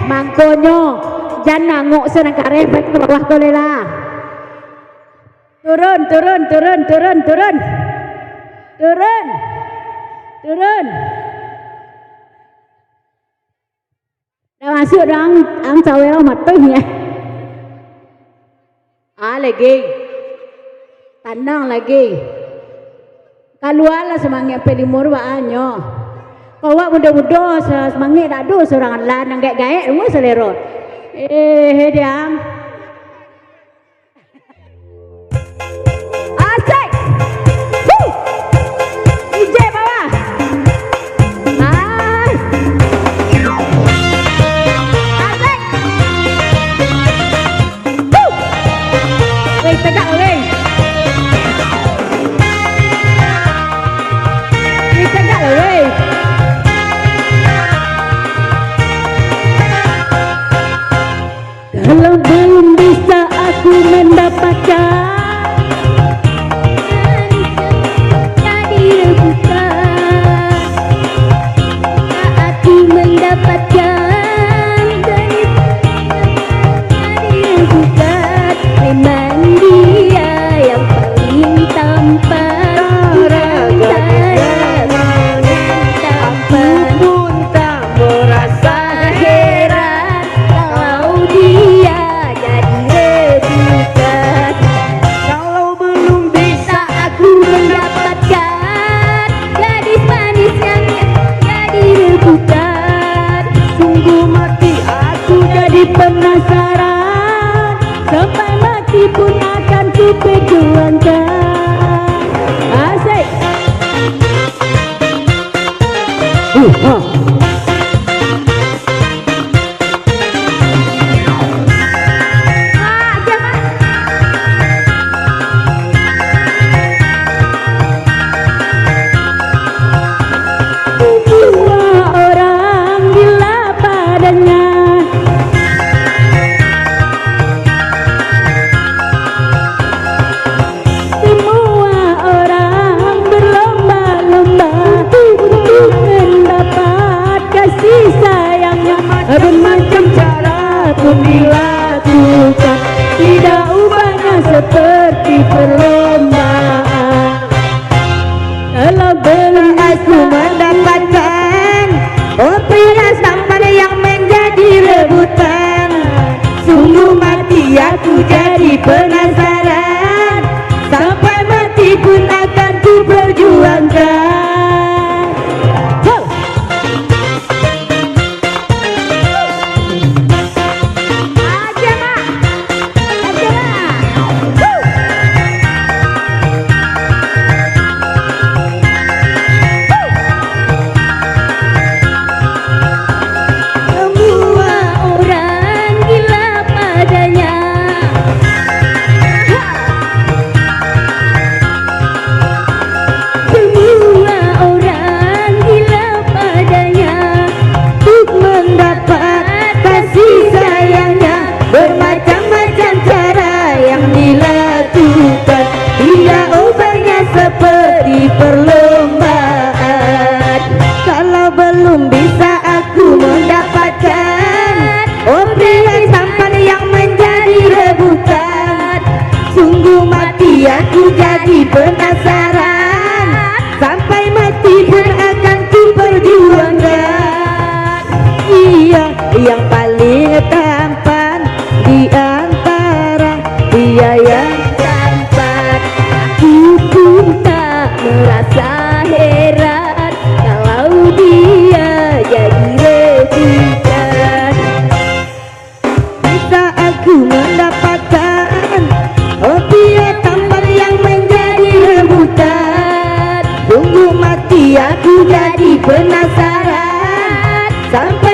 Mangkonyo jangan nanguk senang karepet ke bawah kolela. Turun. Dah masuk dah ang cawel mateng ya. Lagi. Tanang lagi. Kaluala semangnya pelimur baanyo. Kawak muda-muda semangit adu seorang lanang gaek-gaek semua selero. Diam. Asik. DJ bawah. Asik. Weh, tegak weh. Tegak weh. Kalau dilakukan, tidak ubahnya seperti perlombaan. Kalau belum Aku mendapatkan pria tampan yang menjadi rebutan. Sungguh mati aku jadi penasaran, sampai mati pun akan ku perjuangkan. aja mak, aja mak. Semua orang gila padanya. Semua orang gila padanya, Untuk mendapat kasih sayangnya, bermacam-macam cara yang dilakukan. Dia ubahnya seperti perlombaan. Kalau belum bisa aku mendapatkan pria tampan yang menjadi rebutan, sungguh mati aku jadi penasaran, sampai mati pun akan ku perjuangkan. Iya yang paling tampan di antara dia yang tampan. aku pun tak merasa heran kalau dia jadi rebutan. Bisa aku mendapatkan pria tampan yang menjadi rebutan, sungguh mati aku jadi penasaran, sampai